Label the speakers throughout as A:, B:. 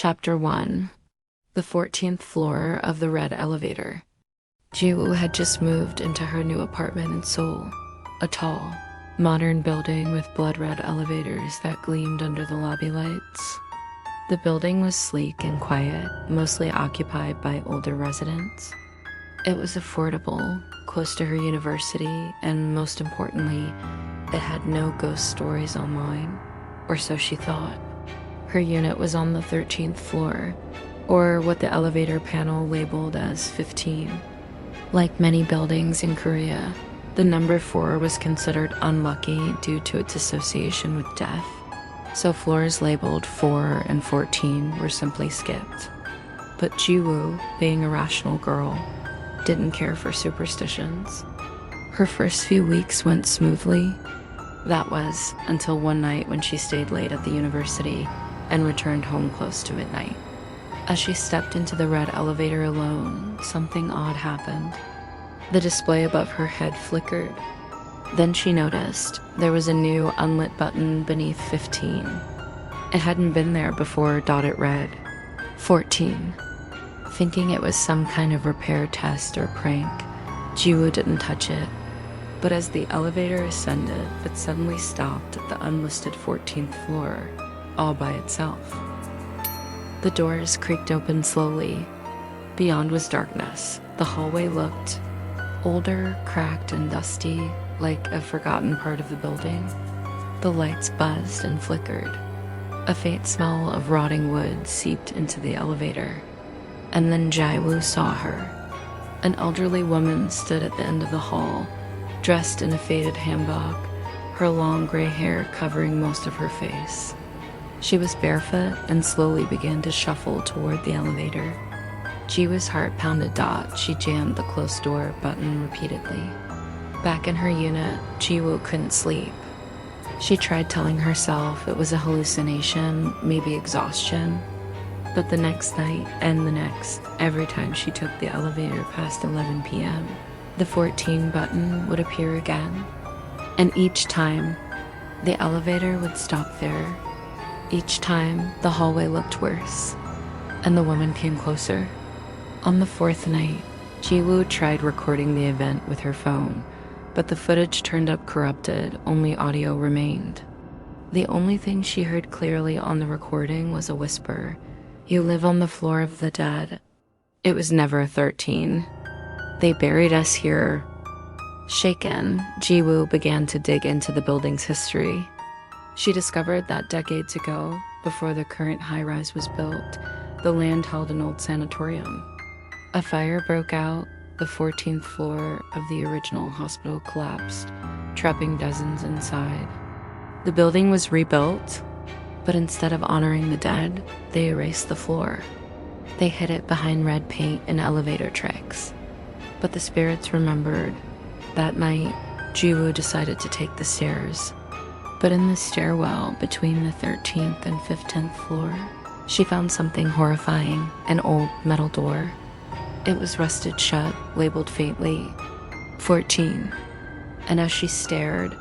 A: Chapter 1. The 14th floor of the red elevator. Ji-woo had just moved into her new apartment in Seoul, a tall, modern building with blood-red elevators that gleamed under the lobby lights. The building was sleek and quiet, mostly occupied by older residents. It was affordable, close to her university, and most importantly, it had no ghost stories online, or so she thought. Her unit was on the 13th floor, or what the elevator panel labeled as 15. Like many buildings in Korea, the number 4 was considered unlucky due to its association with death, so floors labeled 4 and 14 were simply skipped. But Ji-woo, being a rational girl, didn't care for superstitions. Her first few weeks went smoothly. That was until one night when she stayed late at the university and returned home close to midnight. As she stepped into the red elevator alone, something odd happened. The display above her head flickered. Then she noticed there was a new unlit button beneath 15. It hadn't been there before, dotted red. 14. Thinking it was some kind of repair test or prank, Ji-woo didn't touch it. But as the elevator ascended, it suddenly stopped at the unlisted 14th floor, all by itself. The doors creaked open slowly. Beyond was darkness. The hallway looked older, cracked, and dusty, like a forgotten part of the building. The lights buzzed and flickered. A faint smell of rotting wood seeped into the elevator. And then Ji-woo saw her. An elderly woman stood at the end of the hall, dressed in a faded hanbok, her long gray hair covering most of her face. She was barefoot and slowly began to shuffle toward the elevator. Ji-woo's heart pounded. She jammed the closed door button repeatedly. Back in her unit, Ji-woo couldn't sleep. She tried telling herself it was a hallucination, maybe exhaustion. But the next night and the next, every time she took the elevator past 11 p.m., the 14 button would appear again. And each time, the elevator would stop there. Each time, the hallway looked worse, and the woman came closer. On the 4th night, Ji-woo tried recording the event with her phone, but the footage turned up corrupted, only audio remained. The only thing she heard clearly on the recording was a whisper, "You live on the floor of the dead." It was never 13. They buried us here. Shaken, Ji-woo began to dig into the building's history. She discovered that decades ago, before the current high-rise was built, the land held an old sanatorium. A fire broke out, the 14th floor of the original hospital collapsed, trapping dozens inside. The building was rebuilt, but instead of honoring the dead, they erased the floor. They hid it behind red paint and elevator tracks. But the spirits remembered. That night, Ji-woo decided to take the stairs. But in the stairwell between the 13th and 15th floor, she found something horrifying, an old metal door. It was rusted shut, labeled faintly, 14. And as she stared,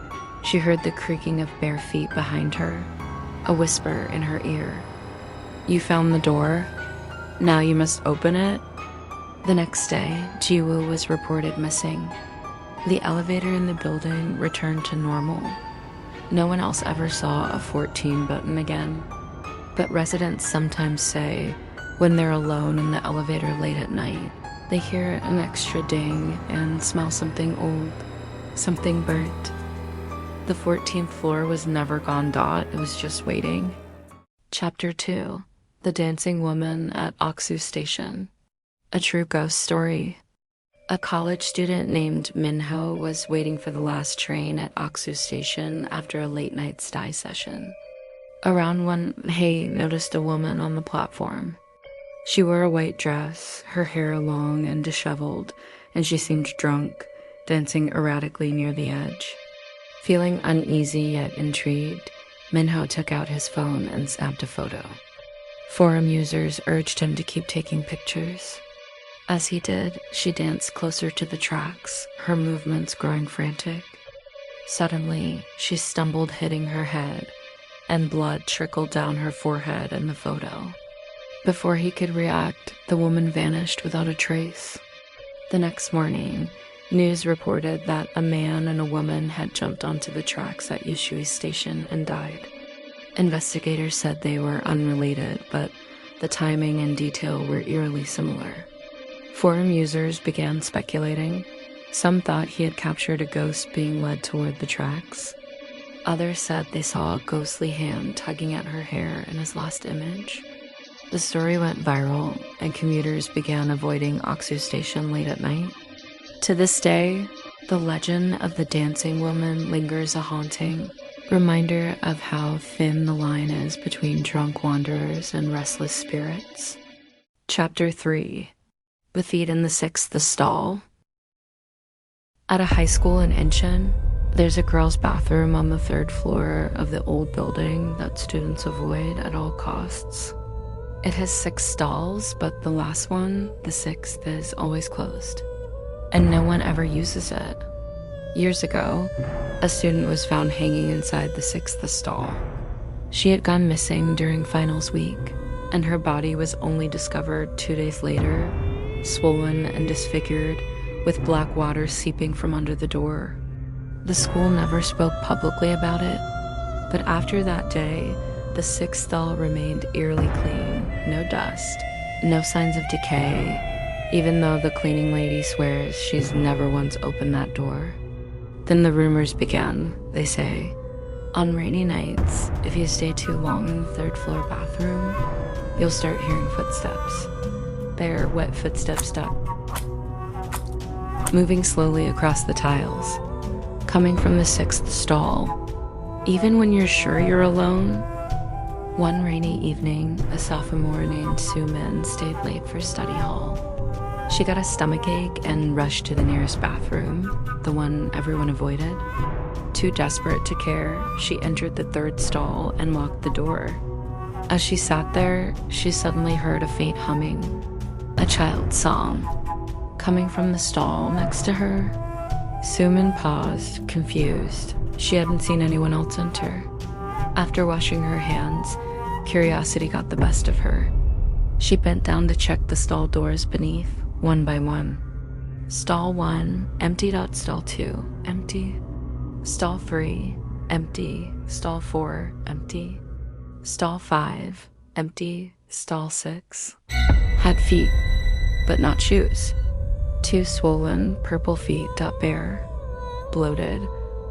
A: she heard the creaking of bare feet behind her, a whisper in her ear. "You found the door? Now you must open it." The next day, Ji-woo was reported missing. The elevator in the building returned to normal. No one else ever saw a 14 button again. But residents sometimes say, when they're alone in the elevator late at night, they hear an extra ding and smell something old, something burnt. The 14th floor was never gone. It was just waiting. Chapter 2. The Dancing Woman at Oksu Station. A true ghost story. A college student named Minho was waiting for the last train at Oksu Station after a late-night sty session. Around 1, he noticed a woman on the platform. She wore a white dress, her hair long and disheveled, and she seemed drunk, dancing erratically near the edge. Feeling uneasy yet intrigued, Minho took out his phone and snapped a photo. Forum users urged him to keep taking pictures. As he did, she danced closer to the tracks, her movements growing frantic. Suddenly, she stumbled, hitting her head, and blood trickled down her forehead in the photo. Before he could react, the woman vanished without a trace. The next morning, news reported that a man and a woman had jumped onto the tracks at Yushui Station and died. Investigators said they were unrelated, but the timing and detail were eerily similar. Forum users began speculating. Some thought he had captured a ghost being led toward the tracks. Others said they saw a ghostly hand tugging at her hair in his last image. The story went viral, and commuters began avoiding Oksu Station late at night. To this day, the legend of the dancing woman lingers, a haunting reminder of how thin the line is between drunk wanderers and restless spirits. Chapter 3. The Feet in the Sixth Stall. At a high school in Incheon, there's a girls' bathroom on the 3rd floor of the old building that students avoid at all costs. It has 6 stalls, but the last one, the 6th, is always closed, and no one ever uses it. Years ago, a student was found hanging inside the 6th stall. She had gone missing during finals week, and her body was only discovered 2 days later, swollen and disfigured, with black water seeping from under the door. The school never spoke publicly about it, but after that day, the 6th stall remained eerily clean. No dust, no signs of decay, even though the cleaning lady swears she's never once opened that door. Then the rumors began, they say. On rainy nights, if you stay too long in the 3rd floor bathroom, you'll start hearing footsteps. They're wet footsteps moving slowly across the tiles, coming from the 6th stall. Even when you're sure you're alone. One rainy evening, a sophomore named Soo-min stayed late for study hall. She got a stomachache and rushed to the nearest bathroom, the one everyone avoided. Too desperate to care, she entered the 3rd stall and locked the door. As she sat there, she suddenly heard a faint humming, a child's song, coming from the stall next to her. Soo-min paused, confused. She hadn't seen anyone else enter. After washing her hands, curiosity got the best of her. She bent down to check the stall doors beneath, one by one. Stall 1, empty. Stall 2, empty. Stall 3, empty. Stall 4, empty. Stall 5, empty. Stall 6 had feet, but not shoes. 2 swollen, purple feet, bare, bloated,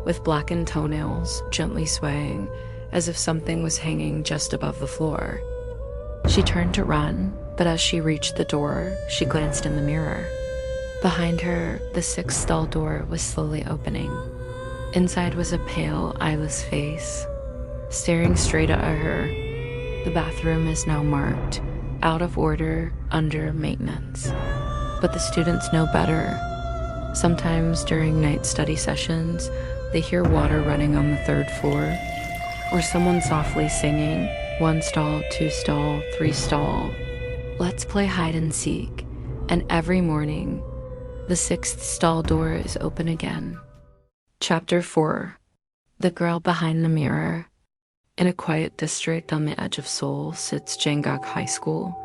A: with blackened toenails gently swaying, as if something was hanging just above the floor. She turned to run, but as she reached the door, she glanced in the mirror. Behind her, the 6th stall door was slowly opening. Inside was a pale, eyeless face, staring straight at her. The bathroom is now marked, out of order, under maintenance. But the students know better. Sometimes during night study sessions, they hear water running on the 3rd floor, or someone softly singing, 1 stall, 2 stall, 3 stall. Let's play hide and seek, and every morning, the 6th stall door is open again. Chapter 4. The Girl Behind the Mirror. In a quiet district on the edge of Seoul sits Jangak High School,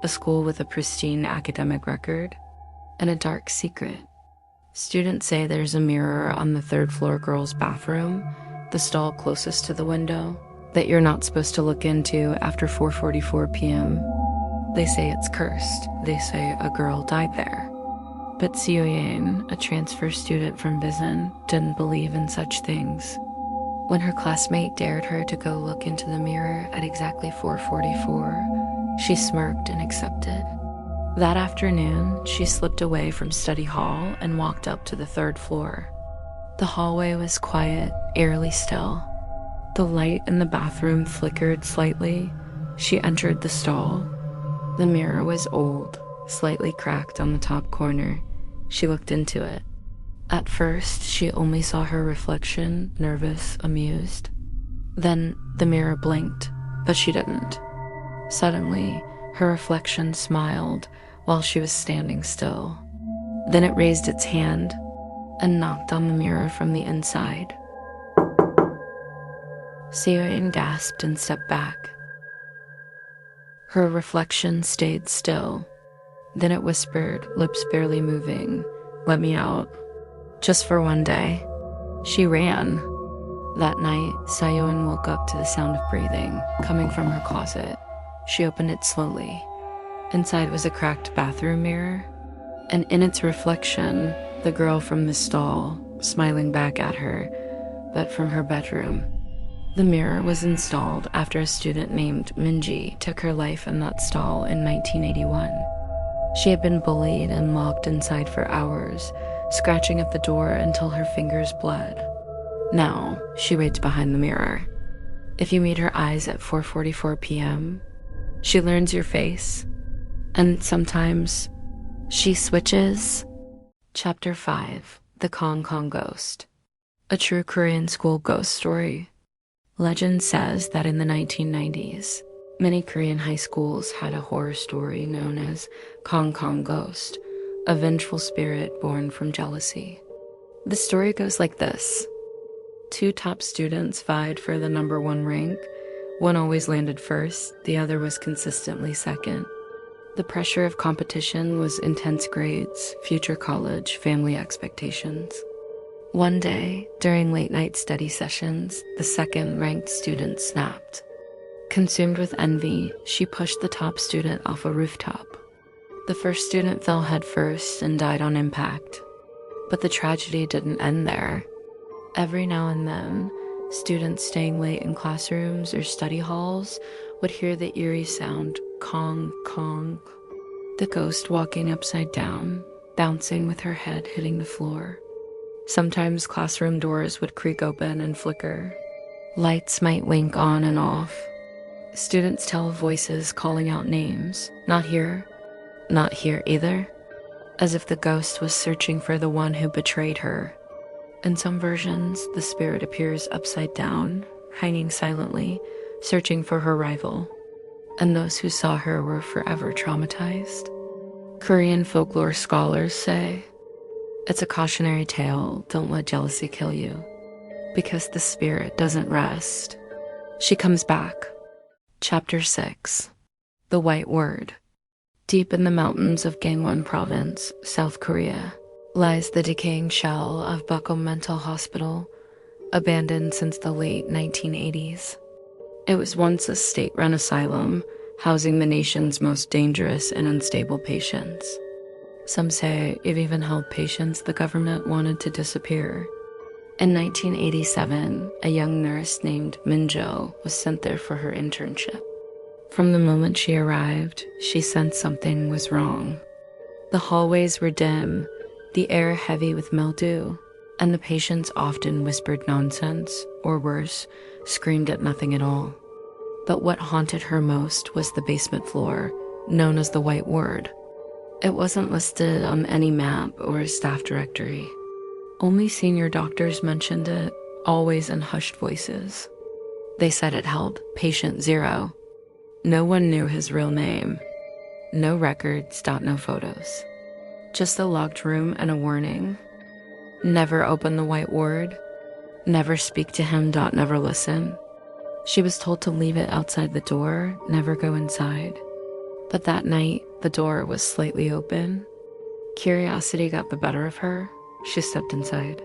A: a school with a pristine academic record, and a dark secret. Students say there's a mirror on the 3rd floor girls' bathroom, the stall closest to the window, that you're not supposed to look into after 4:44 p.m. They say it's cursed. They say a girl died there. But Seo-yeon, a transfer student from Busan, didn't believe in such things. When her classmate dared her to go look into the mirror at exactly 4:44, she smirked and accepted. That afternoon, she slipped away from study hall and walked up to the 3rd floor. The hallway was quiet, eerily still. The light in the bathroom flickered slightly. She entered the stall. The mirror was old, slightly cracked on the top corner. She looked into it. At first, she only saw her reflection, nervous, amused. Then the mirror blinked, but she didn't. Suddenly, her reflection smiled while she was standing still. Then it raised its hand and knocked on the mirror from the inside. Seo-yeon gasped and stepped back. Her reflection stayed still. Then it whispered, lips barely moving, "Let me out. Just for one day." She ran. That night, Sayoon woke up to the sound of breathing coming from her closet. She opened it slowly. Inside was a cracked bathroom mirror, and in its reflection, the girl from the stall, smiling back at her, but from her bedroom. The mirror was installed after a student named Minji took her life in that stall in 1981. She had been bullied and locked inside for hours, scratching at the door until her fingers bled. Now, she waits behind the mirror. If you meet her eyes at 4:44 p.m., she learns your face, and sometimes she switches. Chapter 5: The Kong Kong Ghost. A true Korean school ghost story. Legend says that in the 1990s, many Korean high schools had a horror story known as Kong Kong Ghost, a vengeful spirit born from jealousy. The story goes like this. 2 top students vied for the number 1 rank. One always landed first, the other was consistently second. The pressure of competition was intense grades, future college, family expectations. One day, during late-night study sessions, the second-ranked student snapped. Consumed with envy, she pushed the top student off a rooftop. The first student fell headfirst and died on impact. But the tragedy didn't end there. Every now and then, students staying late in classrooms or study halls would hear the eerie sound, Kong Kong. The ghost walking upside down, bouncing with her head hitting the floor. Sometimes classroom doors would creak open and flicker. Lights might wink on and off. Students tell of voices calling out names. Not here, not here either. As if the ghost was searching for the one who betrayed her. In some versions, the spirit appears upside down, hanging silently, searching for her rival. And those who saw her were forever traumatized. Korean folklore scholars say, it's a cautionary tale, don't let jealousy kill you. Because the spirit doesn't rest. She comes back. Chapter 6: The White Word. Deep in the mountains of Gangwon Province, South Korea, lies the decaying shell of Busan Mental Hospital, abandoned since the late 1980s. It was once a state-run asylum, housing the nation's most dangerous and unstable patients. Some say it even held patients the government wanted to disappear. In 1987, a young nurse named Minjo was sent there for her internship. From the moment she arrived, she sensed something was wrong. The hallways were dim, the air heavy with mildew, and the patients often whispered nonsense, or worse, screamed at nothing at all. But what haunted her most was the basement floor, known as the White Word. It wasn't listed on any map or staff directory. Only senior doctors mentioned it, always in hushed voices. They said it held Patient 0. No one knew his real name. No records, no photos. Just a locked room and a warning. Never open the White Word. Never speak to him, never listen. She was told to leave it outside the door, never go inside. But that night, the door was slightly open. Curiosity got the better of her. She stepped inside.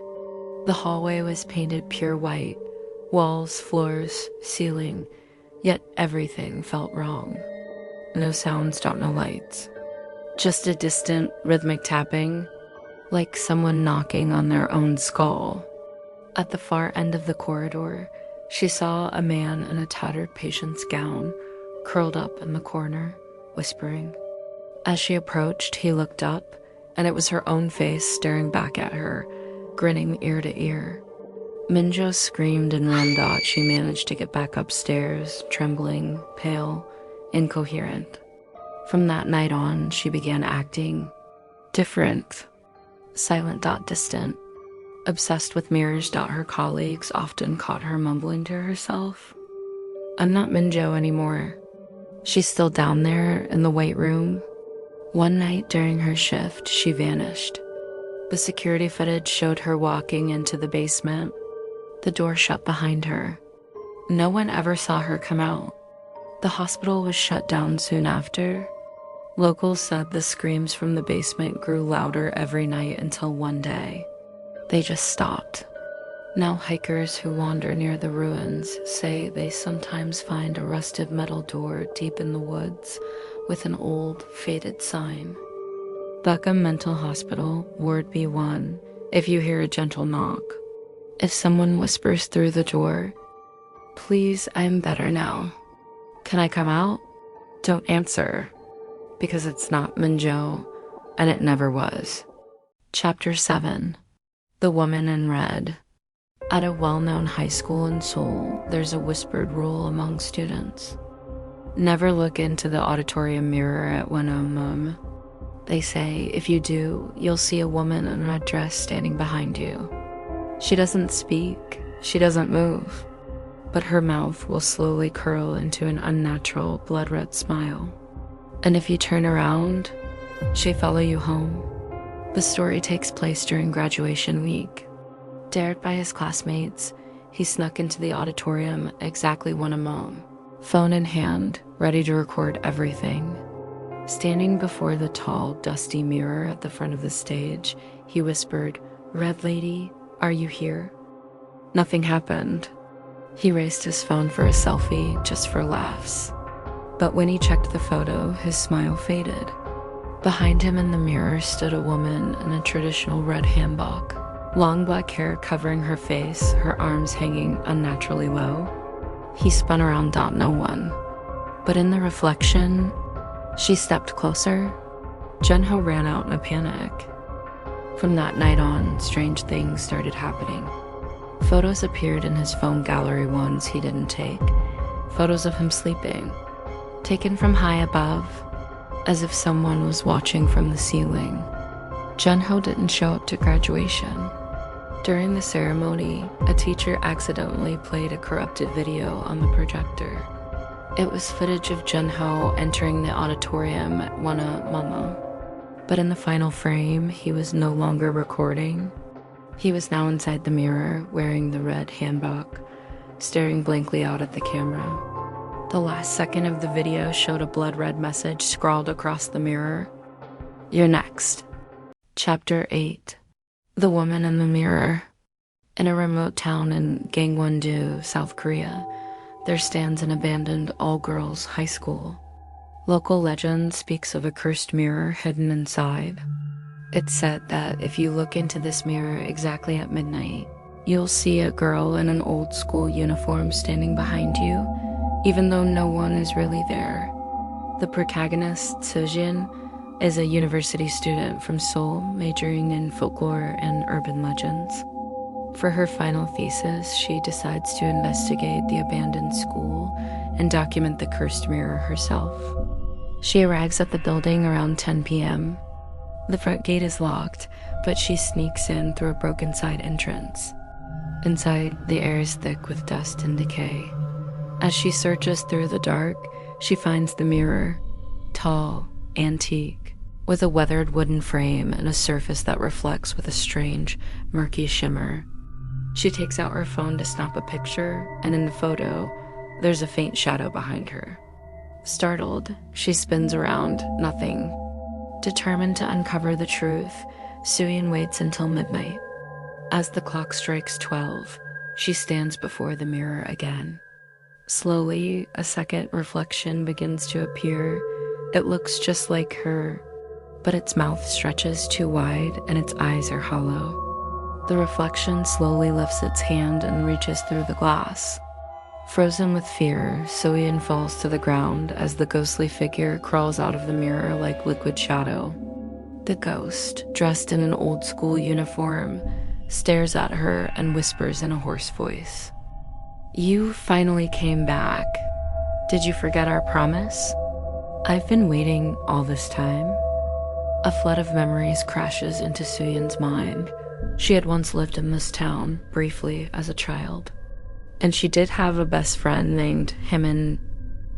A: The hallway was painted pure white. Walls, floors, ceiling. Yet everything felt wrong. No sounds, no lights. Just a distant, rhythmic tapping, like someone knocking on their own skull. At the far end of the corridor, she saw a man in a tattered patient's gown, curled up in the corner, whispering. As she approached, he looked up, and it was her own face staring back at her, grinning ear to ear. Minjo screamed and ran. She managed to get back upstairs, trembling, pale, incoherent. From that night on, she began acting different, silent. Distant. Obsessed with mirrors. Her colleagues often caught her mumbling to herself. I'm not Minjo anymore. She's still down there in the white room. One night during her shift, she vanished. The security footage showed her walking into the basement. The door shut behind her. No one ever saw her come out. The hospital was shut down soon after. Locals said the screams from the basement grew louder every night until one day they just stopped. Now hikers who wander near the ruins say they sometimes find a rusted metal door deep in the woods with an old, faded sign. Buckham Mental Hospital, Ward B1, if you hear a gentle knock. If someone whispers through the door, "Please, I'm better now. Can I come out?" Don't answer, because it's not Minjo, and it never was. Chapter 7. The Woman in Red. At a well-known high school in Seoul, there's a whispered rule among students. Never look into the auditorium mirror at 1 They say if you do, you'll see a woman in a red dress standing behind you. She doesn't speak, she doesn't move, but her mouth will slowly curl into an unnatural blood-red smile. And if you turn around, she'll follow you home. The story takes place during graduation week. Dared by his classmates, he snuck into the auditorium exactly 1 phone in hand, ready to record everything. Standing before the tall, dusty mirror at the front of the stage, he whispered, "Red lady, are you here?" Nothing happened. He raised his phone for a selfie, just for laughs. But when he checked the photo, his smile faded. Behind him in the mirror stood a woman in a traditional red hanbok. Long black hair covering her face, her arms hanging unnaturally low. He spun around, no one. But in the reflection, she stepped closer. Junho ran out in a panic. From that night on, strange things started happening. Photos appeared in his phone gallery, ones he didn't take. Photos of him sleeping, taken from high above, as if someone was watching from the ceiling. Junho didn't show up to graduation. During the ceremony, a teacher accidentally played a corrupted video on the projector. It was footage of Junho entering the auditorium at Mama. But in the final frame, he was no longer recording. He was now inside the mirror, wearing the red hanbok, staring blankly out at the camera. The last second of the video showed a blood-red message scrawled across the mirror. "You're next." Chapter 8. The Woman in the Mirror. In a remote town in Gangwon-do, South Korea, there stands an abandoned all-girls high school. Local legend speaks of a cursed mirror hidden inside. It's said that if you look into this mirror exactly at midnight, you'll see a girl in an old school uniform standing behind you, even though no one is really there. The protagonist, Sejin, is a university student from Seoul, majoring in folklore and urban legends. For her final thesis, she decides to investigate the abandoned school and document the cursed mirror herself. She arrives at the building around 10 p.m. The front gate is locked, but she sneaks in through a broken side entrance. Inside, the air is thick with dust and decay. As she searches through the dark, she finds the mirror, tall, antique, with a weathered wooden frame and a surface that reflects with a strange, murky shimmer. She takes out her phone to snap a picture, and in the photo, there's a faint shadow behind her. Startled, she spins around, nothing. Determined to uncover the truth, Suyin waits until midnight. As the clock strikes 12, she stands before the mirror again. Slowly, a second reflection begins to appear. It looks just like her, but its mouth stretches too wide and its eyes are hollow. The reflection slowly lifts its hand and reaches through the glass. Frozen with fear, Soyeon falls to the ground as the ghostly figure crawls out of the mirror like liquid shadow. The ghost, dressed in an old-school uniform, stares at her and whispers in a hoarse voice. "You finally came back. Did you forget our promise? I've been waiting all this time." A flood of memories crashes into Suyeon's mind. She had once lived in this town, briefly, as a child. And she did have a best friend named Himin,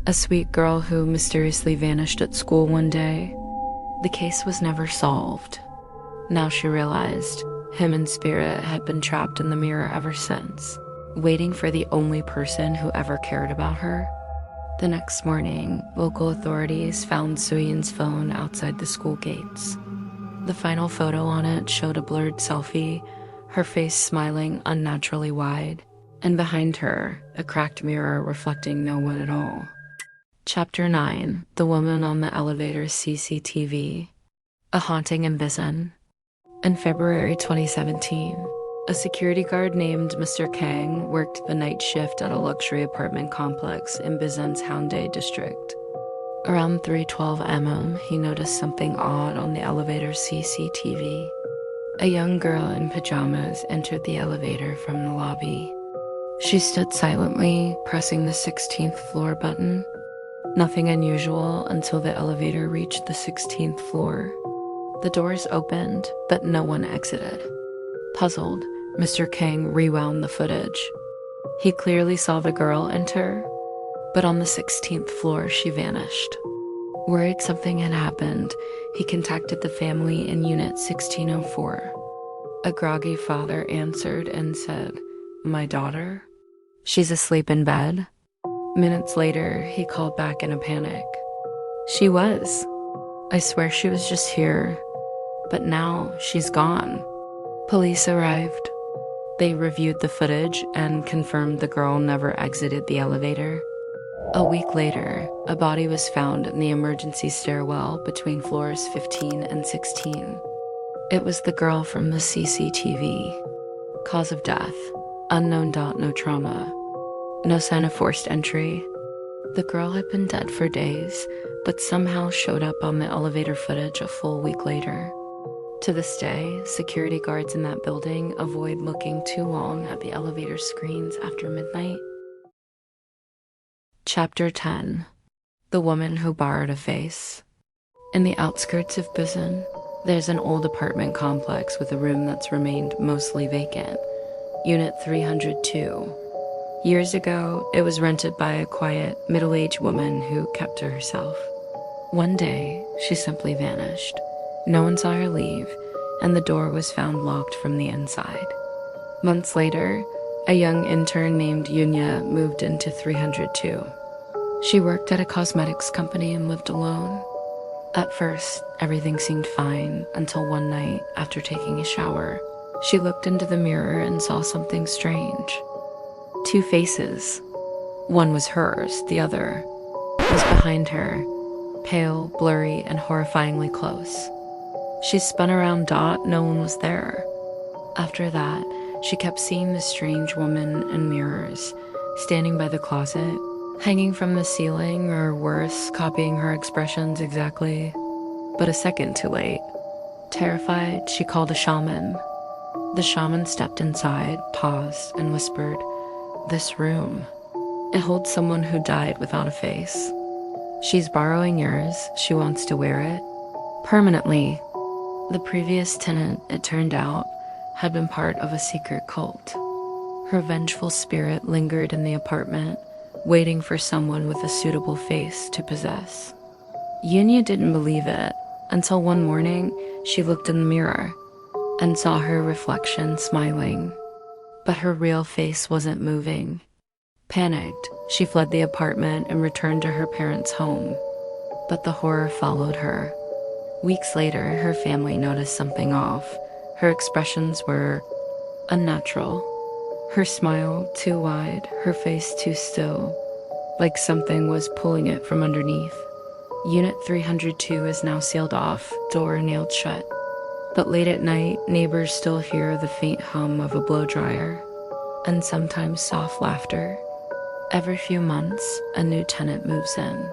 A: a sweet girl who mysteriously vanished at school one day. The case was never solved. Now she realized Himin's spirit had been trapped in the mirror ever since, waiting for the only person who ever cared about her. The next morning, local authorities found Suyin's phone outside the school gates. The final photo on it showed a blurred selfie, her face smiling unnaturally wide, and behind her, a cracked mirror reflecting no one at all. Chapter 9: The Woman on the Elevator CCTV. A haunting in Busan. In February 2017, a security guard named Mr. Kang worked the night shift at a luxury apartment complex in Busan's Haeundae district. Around 3:12 am, he noticed something odd on the elevator CCTV. A young girl in pajamas entered the elevator from the lobby. She stood silently, pressing the 16th floor button. Nothing unusual until the elevator reached the 16th floor. The doors opened, but no one exited. Puzzled, Mr. Kang rewound the footage. He clearly saw the girl enter, but on the 16th floor she vanished. Worried something had happened, he contacted the family in Unit 1604. A groggy father answered and said, "My daughter? She's asleep in bed?" Minutes later, he called back in a panic. "She was. I swear she was just here, but now she's gone." Police arrived. They reviewed the footage and confirmed the girl never exited the elevator. A week later, a body was found in the emergency stairwell between floors 15 and 16. It was the girl from the CCTV. Cause of death: unknown. No trauma. No sign of forced entry. The girl had been dead for days, but somehow showed up on the elevator footage a full week later. To this day, security guards in that building avoid looking too long at the elevator screens after midnight. Chapter 10: The Woman Who Borrowed a Face. In the outskirts of Busan, there's an old apartment complex with a room that's remained mostly vacant. Unit 302. Years ago, it was rented by a quiet, middle-aged woman who kept to herself. One day, she simply vanished. No one saw her leave, and the door was found locked from the inside. Months later, a young intern named Yunya moved into 302. She worked at a cosmetics company and lived alone. At first, everything seemed fine until one night, after taking a shower, she looked into the mirror and saw something strange. Two faces. One was hers, the other was behind her, pale, blurry, and horrifyingly close. She spun around. No one was there. After that, she kept seeing this strange woman in mirrors, standing by the closet, hanging from the ceiling, or worse, copying her expressions exactly. But a second too late. Terrified, she called a shaman. The shaman stepped inside, paused, and whispered, "This room. It holds someone who died without a face. She's borrowing yours. She wants to wear it permanently." The previous tenant, it turned out, had been part of a secret cult. Her vengeful spirit lingered in the apartment, waiting for someone with a suitable face to possess. Yunya didn't believe it until one morning she looked in the mirror and saw her reflection smiling. But her real face wasn't moving. Panicked, she fled the apartment and returned to her parents' home. But the horror followed her. Weeks later, her family noticed something off. Her expressions were unnatural. Her smile too wide, her face too still, like something was pulling it from underneath. Unit 302 is now sealed off, door nailed shut. But late at night, neighbors still hear the faint hum of a blow-dryer, and sometimes soft laughter. Every few months, a new tenant moves in,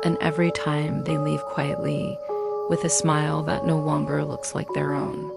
A: and every time they leave quietly, with a smile that no longer looks like their own.